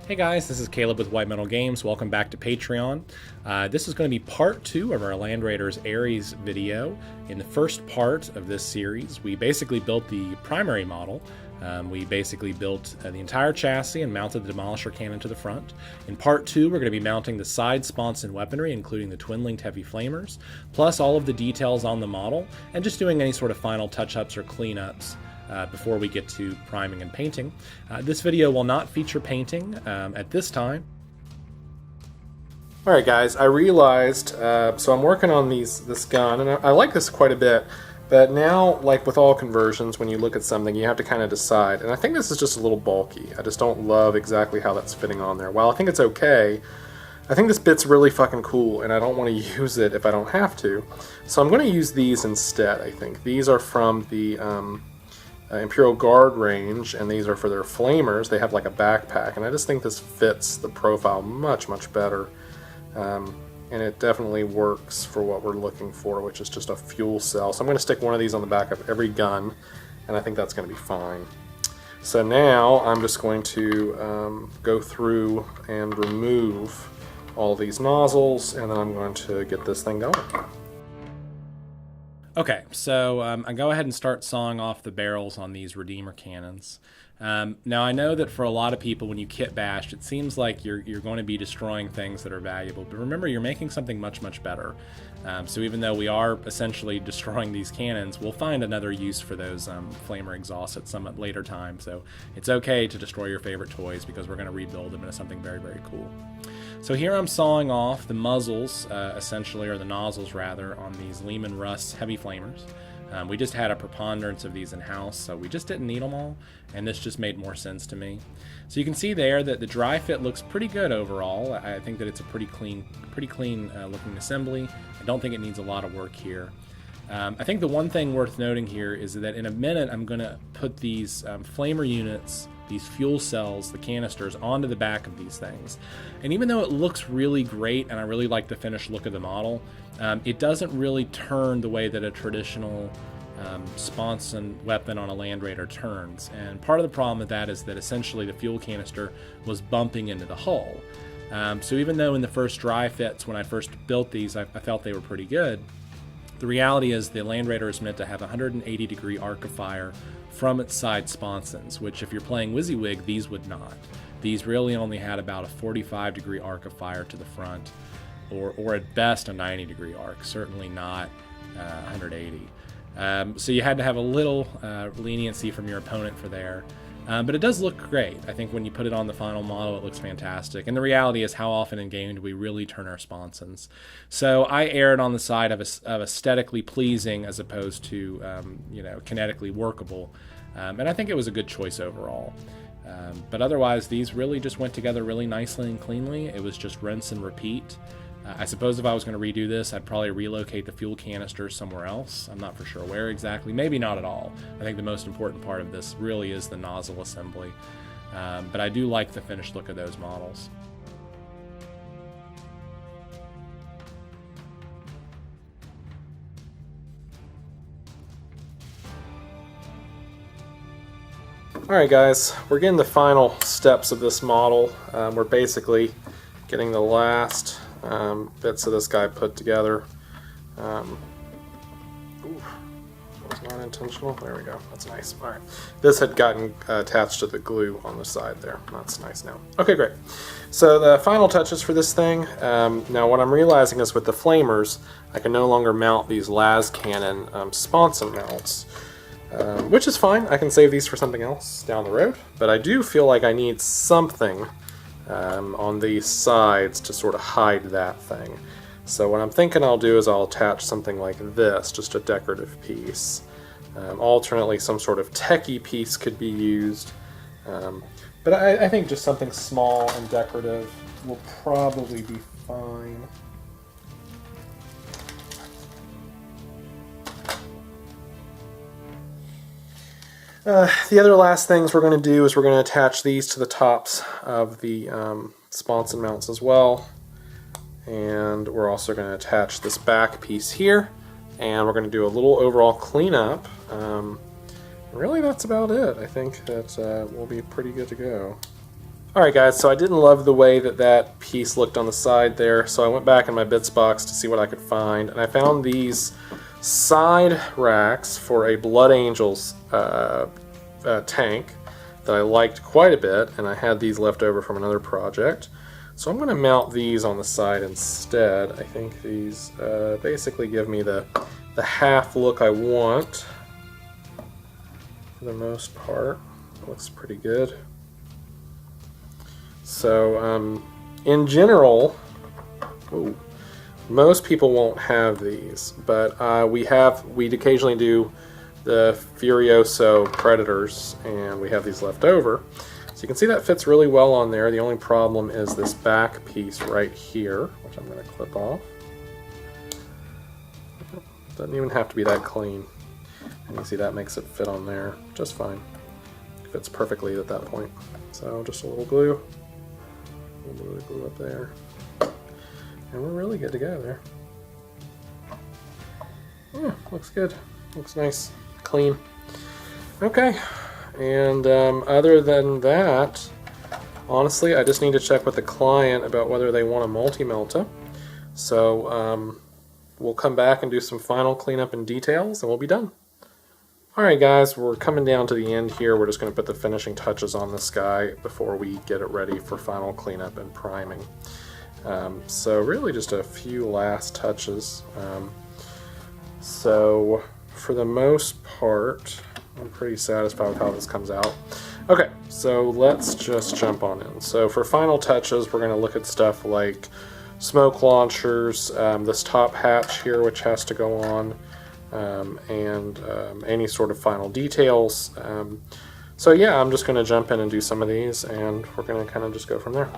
Hey guys, this is Caleb with White Metal Games. Welcome back to Patreon. This is going to be part 2 of our Land Raiders Ares video. In the first part of this series, we basically built the primary model. We basically built the entire chassis and mounted the Demolisher cannon to the front. In part 2, we're going to be mounting the side sponson weaponry, including the twin-linked heavy flamers, plus all of the details on the model, and just doing any sort of final touch-ups or cleanups before we get to priming and painting. This video will not feature painting at this time. Alright guys, I realized, so I'm working on this gun, and I like this quite a bit, but now, like with all conversions, when you look at something, you have to kind of decide, and I think this is just a little bulky. I just don't love exactly how that's fitting on there. While I think it's okay, I think this bit's really fucking cool, and I don't want to use it if I don't have to. So I'm going to use these instead, I think. These are from the Imperial Guard range, and these are for their flamers. They have like a backpack, and I just think this fits the profile much, much better. And it definitely works for what we're looking for, which is just a fuel cell. So I'm going to stick one of these on the back of every gun, and I think that's going to be fine. So now I'm just going to go through and remove all these nozzles, and then I'm going to get this thing going. Okay, so I go ahead and start sawing off the barrels on these Redeemer cannons. Now I know that for a lot of people, when you kit bash, it seems like you're going to be destroying things that are valuable, but remember, you're making something much, much better. So even though we are essentially destroying these cannons, we'll find another use for those flamer exhausts at some later time. So it's okay to destroy your favorite toys, because we're going to rebuild them into something very, very cool. So here I'm sawing off the muzzles, essentially, or the nozzles rather, on these Leman Russ heavy flamers. We just had a preponderance of these in-house, so we just didn't need them all, and this just made more sense to me. So you can see there that the dry fit looks pretty good overall. I think that it's a pretty clean looking assembly. I don't think it needs a lot of work here. I think the one thing worth noting here is that in a minute I'm going to put these flamer units, these fuel cells, the canisters, onto the back of these things. And even though it looks really great, and I really like the finished look of the model, it doesn't really turn the way that a traditional sponson weapon on a Land Raider turns. And part of the problem with that is that essentially the fuel canister was bumping into the hull. So even though in the first dry fits, when I first built these, I felt they were pretty good, the reality is the Land Raider is meant to have a 180-degree arc of fire from its side sponsons, which if you're playing WYSIWYG, these would not. These really only had about a 45-degree arc of fire to the front, or at best a 90-degree arc, certainly not 180. So you had to have a little leniency from your opponent for there. But it does look great. I think when you put it on the final model, it looks fantastic. And the reality is, how often in game do we really turn our sponsons? So I erred on the side of aesthetically pleasing as opposed to, kinetically workable. And I think it was a good choice overall. But otherwise, these really just went together really nicely and cleanly. It was just rinse and repeat. I suppose if I was going to redo this, I'd probably relocate the fuel canister somewhere else. I'm not for sure where exactly. Maybe not at all. I think the most important part of this really is the nozzle assembly. But I do like the finished look of those models. Alright guys, we're getting the final steps of this model. We're basically getting the last bits of this guy put together. That was not intentional. There we go. That's nice. Alright. This had gotten attached to the glue on the side there. That's nice now. Okay, great. So the final touches for this thing. Now what I'm realizing is with the flamers, I can no longer mount these las cannon sponson mounts. Which is fine. I can save these for something else down the road. But I do feel like I need something on these sides to sort of hide that thing. So what I'm thinking I'll do is I'll attach something like this, just a decorative piece. Alternately, some sort of techie piece could be used. But I think just something small and decorative will probably be fine. The other last things we're going to do is we're going to attach these to the tops of the sponson mounts as well. And we're also going to attach this back piece here. And we're going to do a little overall cleanup. Really, that's about it. I think that we'll be pretty good to go. Alright guys, so I didn't love the way that that piece looked on the side there, so I went back in my bits box to see what I could find, and I found these side racks for a Blood Angels tank that I liked quite a bit, and I had these left over from another project. So I'm going to mount these on the side instead. I think these basically give me the half look I want for the most part. It looks pretty good. So in general, most people won't have these, but we occasionally do the Furioso Predators, and we have these left over. So you can see that fits really well on there. The only problem is this back piece right here, which I'm going to clip off. Doesn't even have to be that clean. And you see that makes it fit on there just fine. It fits perfectly at that point. So just a little glue. A little bit of glue up there. And we're really good to go there. Yeah, looks good. Looks nice. Clean. Okay. And other than that, honestly, I just need to check with the client about whether they want a multi-melta. So we'll come back and do some final cleanup and details, and we'll be done. Alright guys, we're coming down to the end here. We're just going to put the finishing touches on this guy before we get it ready for final cleanup and priming. So really just a few last touches. So for the most part, I'm pretty satisfied with how this comes out. Okay, so let's just jump on in. So for final touches, we're going to look at stuff like smoke launchers, this top hatch here which has to go on, and any sort of final details. So yeah, I'm just going to jump in and do some of these, and we're going to kind of just go from there.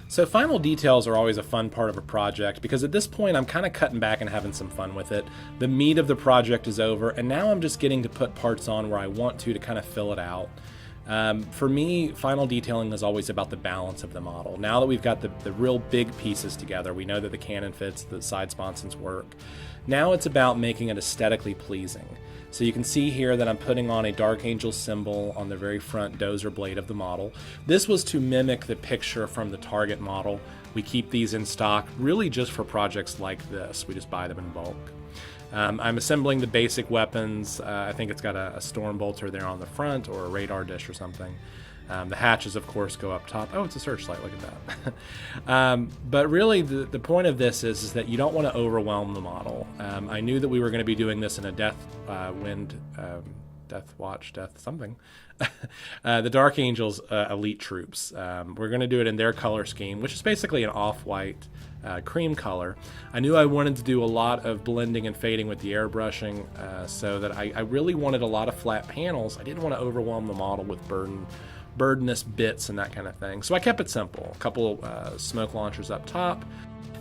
So final details are always a fun part of a project because at this point I'm kind of cutting back and having some fun with it. The meat of the project is over, and now I'm just getting to put parts on where I want to kind of fill it out. For me, final detailing is always about the balance of the model. Now that we've got the real big pieces together, we know that the cannon fits, the side sponsons work. Now it's about making it aesthetically pleasing. So you can see here that I'm putting on a Dark Angel symbol on the very front dozer blade of the model. This was to mimic the picture from the Target model. We keep these in stock really just for projects like this. We just buy them in bulk. I'm assembling the basic weapons. I think it's got a storm bolter there on the front or a radar dish or something. The hatches, of course, go up top. Oh, it's a searchlight. Look at that. But really, the point of this is that you don't want to overwhelm the model. I knew that we were going to be doing this in a Death Watch, something. The Dark Angels elite troops. We're going to do it in their color scheme, which is basically an off-white cream color. I knew I wanted to do a lot of blending and fading with the airbrushing, so that I really wanted a lot of flat panels. I didn't want to overwhelm the model with burdenous bits and that kind of thing. So I kept it simple. A couple smoke launchers up top.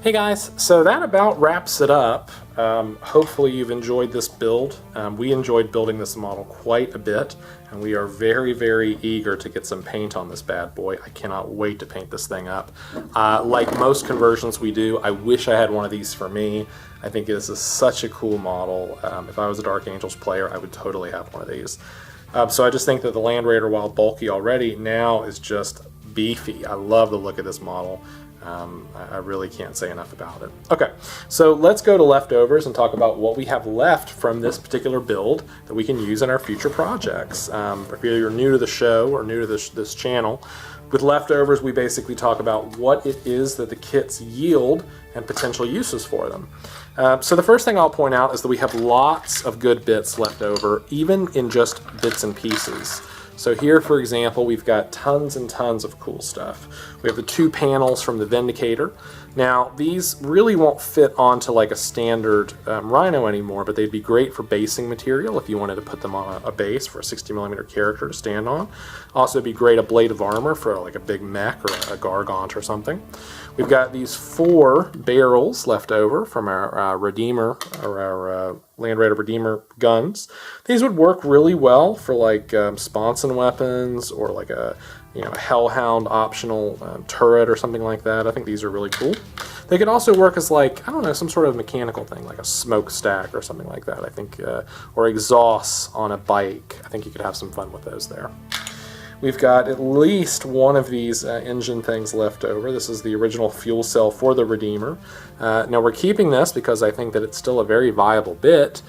Hey guys, so that about wraps it up. Hopefully you've enjoyed this build. We enjoyed building this model quite a bit, and we are very, very eager to get some paint on this bad boy. I cannot wait to paint this thing up. Like most conversions we do, I wish I had one of these for me. I think this is such a cool model. If I was a Dark Angels player, I would totally have one of these. So I just think that the Land Raider, while bulky already, now is just beefy. I love the look of this model. I really can't say enough about it. Okay, so let's go to leftovers and talk about what we have left from this particular build that we can use in our future projects. If you're new to the show or new to this channel, with leftovers we basically talk about what it is that the kits yield and potential uses for them. So the first thing I'll point out is that we have lots of good bits left over, even in just bits and pieces. So here, for example, we've got tons and tons of cool stuff. We have the 2 panels from the Vindicator. Now, these really won't fit onto like a standard Rhino anymore, but they'd be great for basing material if you wanted to put them on a base for a 60mm character to stand on. Also, it'd be great a blade of armor for like a big mech or a Gargant or something. We've got these 4 barrels left over from our Redeemer, or our Land Raider Redeemer guns. These would work really well for like sponson weapons or like a Hellhound optional turret or something like that. I think these are really cool. They could also work as like, I don't know, some sort of mechanical thing, like a smokestack or something like that, I think, or exhausts on a bike. I think you could have some fun with those there. We've got at least one of these engine things left over. This is the original fuel cell for the Redeemer. Now we're keeping this because I think that it's still a very viable bit.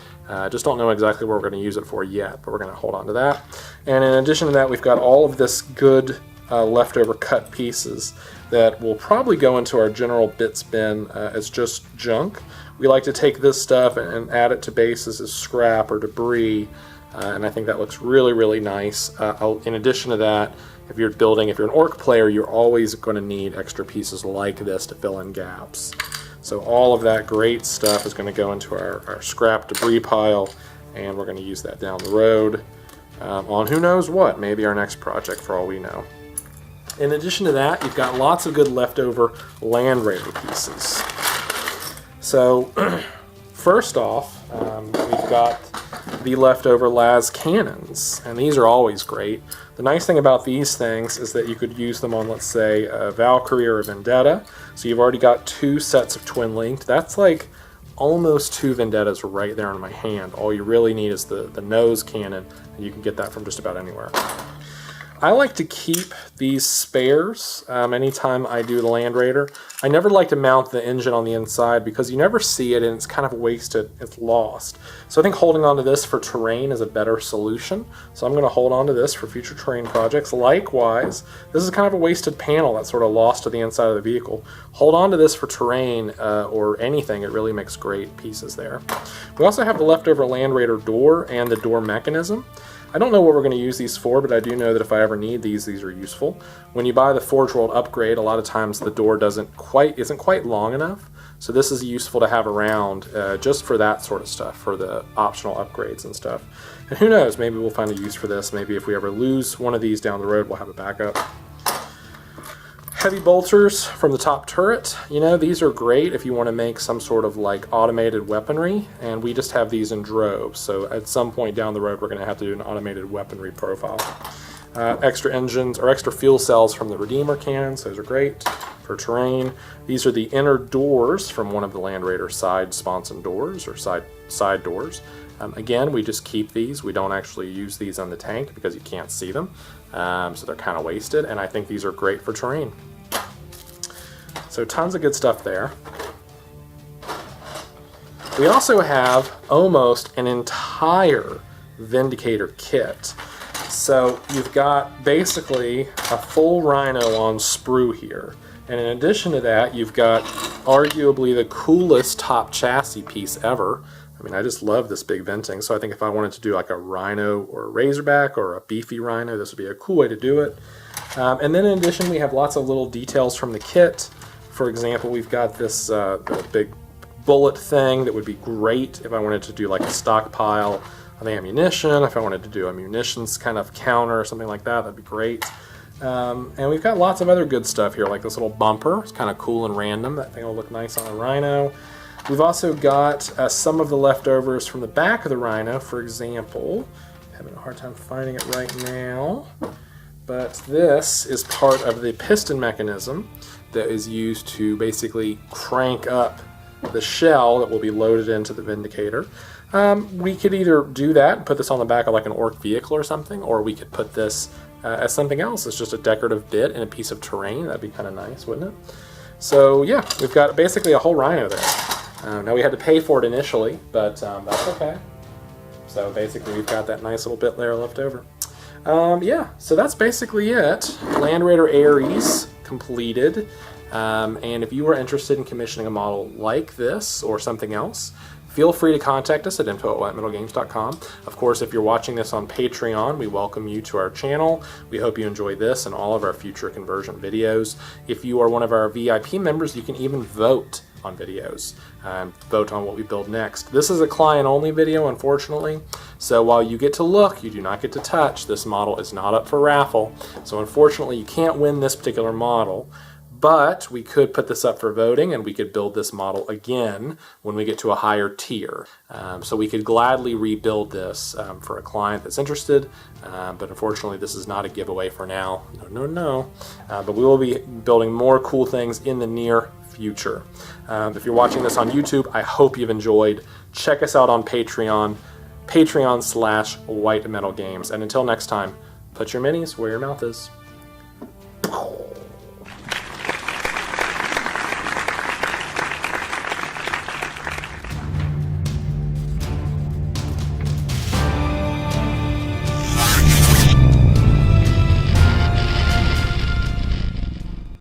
Just don't know exactly what we're going to use it for yet, but we're going to hold on to that. And in addition to that, we've got all of this good leftover cut pieces that will probably go into our general bits bin as just junk. We like to take this stuff and add it to bases as scrap or debris. And I think that looks really, really nice. In addition to that, if you're an orc player, you're always going to need extra pieces like this to fill in gaps. So all of that great stuff is going to go into our scrap debris pile, and we're going to use that down the road on who knows what, maybe our next project for all we know. In addition to that, you've got lots of good leftover Land Raider pieces. So first off, we've got the leftover las cannons, and these are always great. The nice thing about these things is that you could use them on, let's say, a Valkyrie or a Vendetta. So you've already got 2 sets of twin linked. That's like almost 2 Vendettas right there in my hand. All you really need is the nose cannon, and you can get that from just about anywhere. I like to keep these spares anytime I do the Land Raider. I never like to mount the engine on the inside because you never see it and it's kind of wasted, it's lost. So I think holding on to this for terrain is a better solution. So I'm going to hold on to this for future terrain projects. Likewise, this is kind of a wasted panel that's sort of lost to the inside of the vehicle. Hold on to this for terrain or anything. It really makes great pieces there. We also have the leftover Land Raider door and the door mechanism. I don't know what we're going to use these for, but I do know that if I ever need these are useful. When you buy the Forge World upgrade, a lot of times the door isn't quite long enough, so this is useful to have around just for that sort of stuff, for the optional upgrades and stuff. And who knows, maybe we'll find a use for this. Maybe if we ever lose one of these down the road, we'll have a backup. Heavy bolters from the top turret. You know, these are great if you want to make some sort of like automated weaponry, and we just have these in droves. So at some point down the road, we're going to have to do an automated weaponry profile. Extra engines or extra fuel cells from the Redeemer cannons. Those are great for terrain. These are the inner doors from one of the Land Raider side sponson doors or side doors. Again, we just keep these. We don't actually use these on the tank because you can't see them. So they're kind of wasted, and I think these are great for terrain. So tons of good stuff there. We also have almost an entire Vindicator kit. So you've got basically a full Rhino on sprue here. And in addition to that, you've got arguably the coolest top chassis piece ever. I mean, I just love this big venting. So I think if I wanted to do like a Rhino or a Razorback or a beefy Rhino, this would be a cool way to do it. And then in addition, we have lots of little details from the kit. For example, we've got this big bullet thing that would be great if I wanted to do like a stockpile of ammunition. If I wanted to do a munitions kind of counter or something like that, that'd be great. And we've got lots of other good stuff here, like this little bumper. It's kind of cool and random. That thing will look nice on a Rhino. We've also got some of the leftovers from the back of the Rhino. For example, I'm having a hard time finding it right now, but this is part of the piston mechanism that is used to basically crank up the shell that will be loaded into the Vindicator. We could either do that and put this on the back of like an orc vehicle or something, or we could put this as something else. It's just a decorative bit in a piece of terrain. That'd be kind of nice, wouldn't it? So yeah, we've got basically a whole Rhino there. Now we had to pay for it initially, but that's okay. So basically we've got that nice little bit there left over. Yeah, so that's basically it. Land Raider Ares completed. And if you are interested in commissioning a model like this or something else, feel free to contact us at info@whitemetalgames.com. Of course, if you're watching this on Patreon, we welcome you to our channel. We hope you enjoy this and all of our future conversion videos. If you are one of our VIP members, you can even vote on videos, vote on what we build next. This is a client-only video, unfortunately, so while you get to look, you do not get to touch. This model is not up for raffle, so unfortunately you can't win this particular model. But we could put this up for voting, and we could build this model again when we get to a higher tier. So we could gladly rebuild this for a client that's interested, but unfortunately this is not a giveaway for now. No. But we will be building more cool things in the near future. If you're watching this on YouTube, I hope you've enjoyed. Check us out on Patreon, patreon.com/White Metal Games. And until next time, put your minis where your mouth is.